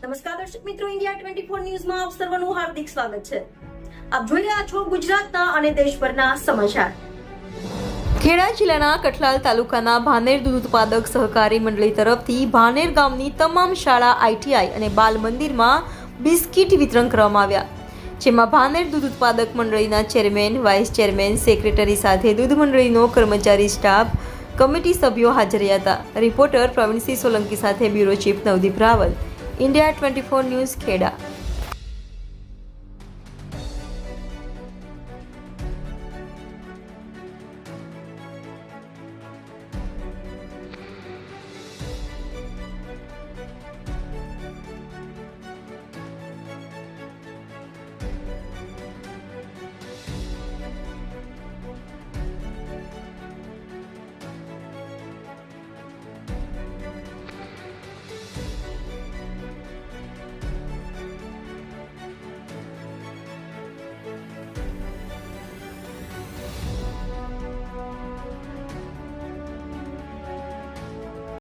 નમસ્કાર દર્શક મિત્રો, ઇન્ડિયા 24 ન્યૂઝમાં આપ સર્વનું હાર્દિક સ્વાગત છે. આપ જોઈ રહ્યા છો ગુજરાતના અને દેશભરના સમાચાર. ખેડા જિલ્લાના કઠલાલ તાલુકાના ભાનેર દૂધ ઉત્પાદક સહકારી મંડળી તરફથી ભાનેર ગામની તમામ શાળા, આઈટીઆઈ અને બાલ મંદિરમાં બિસ્કિટ વિતરણ કરવામાં આવ્યા, જેમાં ભાનેર દૂધ ઉત્પાદક મંડળીના ચેરમેન, વાઇસ ચેરમેન, સેક્રેટરી સાથે દૂધ મંડળીનો કર્મચારી સ્ટાફ, કમિટી સભ્યો હાજર રહ્યા હતા. રિપોર્ટર પ્રવીણસિંહ સોલંકી સાથે bureau chief Navdeep Raval, India 24 news, Kheda.